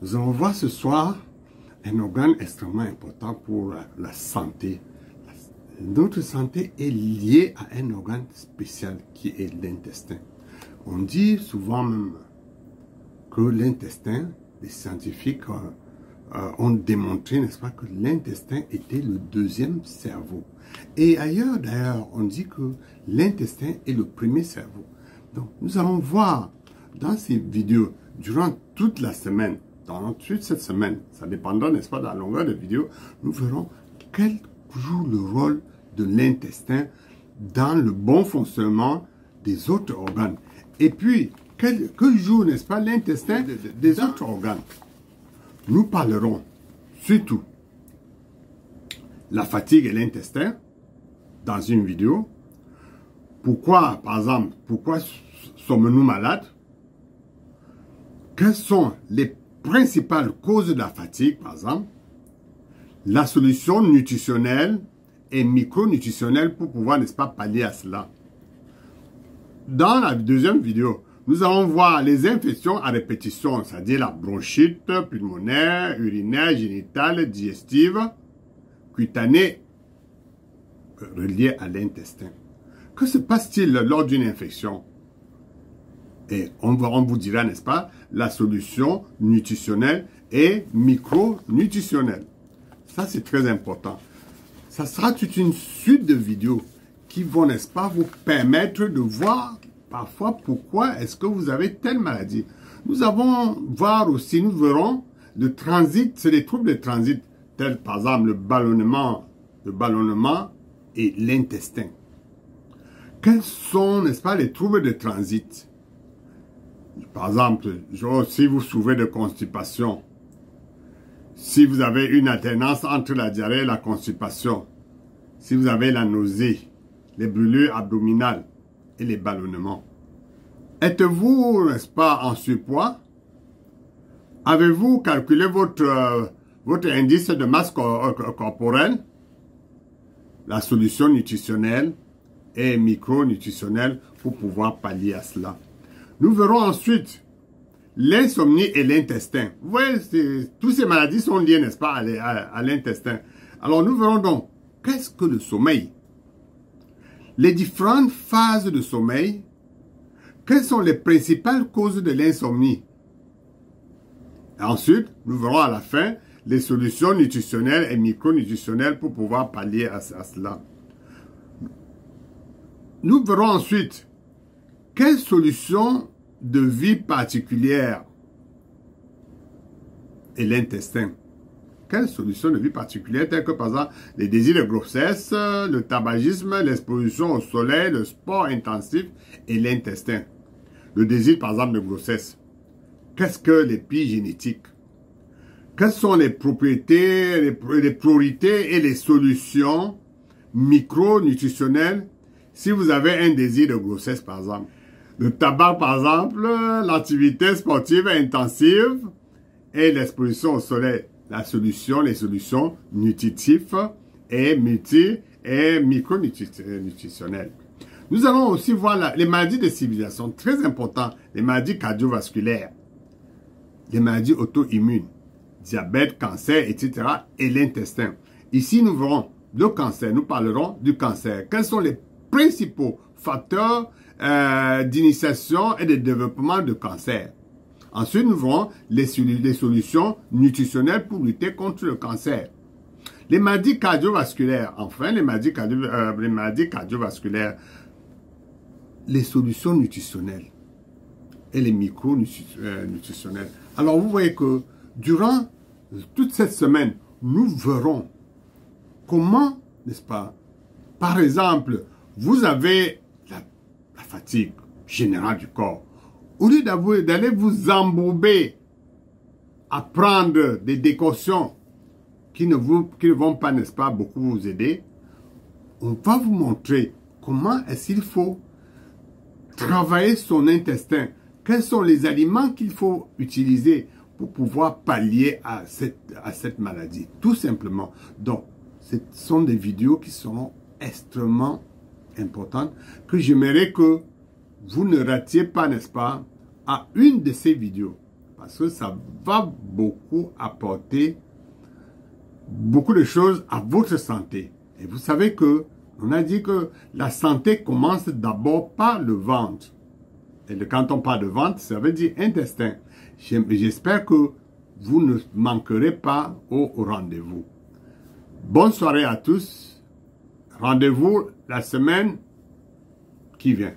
Nous allons voir ce soir un organe extrêmement important pour la santé. Notre santé est liée à un organe spécial qui est l'intestin. On dit souvent même que l'intestin, les scientifiques ont démontré, n'est-ce pas, que l'intestin était le deuxième cerveau. Et ailleurs, d'ailleurs, on dit que l'intestin est le premier cerveau. Donc, nous allons voir dans ces vidéos, durant toute la semaine, dans toute cette semaine, ça dépendra, n'est-ce pas, de la longueur de vidéo, nous verrons quel joue le rôle de l'intestin dans le bon fonctionnement des autres organes. Et puis, que joue, n'est-ce pas, l'intestin des autres organes. Nous parlerons surtout la fatigue et l'intestin dans une vidéo. Pourquoi, par exemple, pourquoi sommes-nous malades? Quelles sont les principales causes de la fatigue, par exemple? La solution nutritionnelle et micronutritionnelle pour pouvoir, n'est-ce pas, pallier à cela. Dans la deuxième vidéo, nous allons voir les infections à répétition, c'est-à-dire la bronchite pulmonaire, urinaire, génitale, digestive, cutanée, reliée à l'intestin. Que se passe-t-il lors d'une infection? Et on vous dira, n'est-ce pas, la solution nutritionnelle et micronutritionnelle. Ça, c'est très important. Ça sera toute une suite de vidéos qui vont, n'est-ce pas, vous permettre de voir parfois pourquoi est-ce que vous avez telle maladie. Nous allons voir aussi, nous verrons le transit, c'est les troubles de transit, tels par exemple le ballonnement et l'intestin. Quels sont, n'est-ce pas, les troubles de transit? Par exemple, si vous souffrez de constipation, si vous avez une alternance entre la diarrhée et la constipation, si vous avez la nausée, les brûlures abdominales et les ballonnements. Êtes-vous, n'est-ce pas, en surpoids? Avez-vous calculé votre indice de masse corporelle? La solution nutritionnelle et micronutritionnelle pour pouvoir pallier à cela. Nous verrons ensuite l'insomnie et l'intestin. Vous voyez, toutes ces maladies sont liées, n'est-ce pas, à l'intestin. Alors, nous verrons donc, qu'est-ce que le sommeil? Les différentes phases de sommeil. Quelles sont les principales causes de l'insomnie? Ensuite, nous verrons à la fin les solutions nutritionnelles et micronutritionnelles pour pouvoir pallier à cela. Nous verrons ensuite quelles solutions de vie particulières et l'intestin. Quelles solutions de vie particulières, telles que par exemple les désirs de grossesse, le tabagisme, l'exposition au soleil, le sport intensif et l'intestin. Le désir par exemple de grossesse. Qu'est-ce que l'épigénétique? Quelles sont les propriétés, les priorités et les solutions micronutritionnelles si vous avez un désir de grossesse par exemple? Le tabac par exemple, l'activité sportive intensive et l'exposition au soleil. Les solutions nutritives et micronutritionnelles. Nous allons aussi voir les maladies de civilisation, très importantes, les maladies cardiovasculaires, les maladies auto-immunes, diabète, cancer, etc. et l'intestin. Ici, nous verrons le cancer, nous parlerons du cancer. Quels sont les principaux facteurs d'initiation et de développement de cancer? Ensuite, nous verrons les solutions nutritionnelles pour lutter contre le cancer. Les maladies cardiovasculaires, enfin, les maladies cardiovasculaires, les solutions nutritionnelles et les micronutritionnelles. Alors, vous voyez que durant toute cette semaine, nous verrons comment, n'est-ce pas, par exemple, vous avez la fatigue générale du corps. Au lieu d'aller vous embourber à prendre des décoctions qui ne vont pas, n'est-ce pas, beaucoup vous aider, on va vous montrer comment est-ce qu'il faut travailler son intestin. Quels sont les aliments qu'il faut utiliser pour pouvoir pallier à cette maladie, tout simplement. Donc, ce sont des vidéos qui seront extrêmement importantes, que j'aimerais que vous ne ratiez pas, n'est-ce pas, à une de ces vidéos. parce que ça va beaucoup apporter beaucoup de choses à votre santé. Et vous savez que on a dit que la santé commence d'abord par le ventre. Et quand on parle de ventre, ça veut dire intestin. J'espère que vous ne manquerez pas au rendez-vous. Bonne soirée à tous. Rendez-vous la semaine qui vient.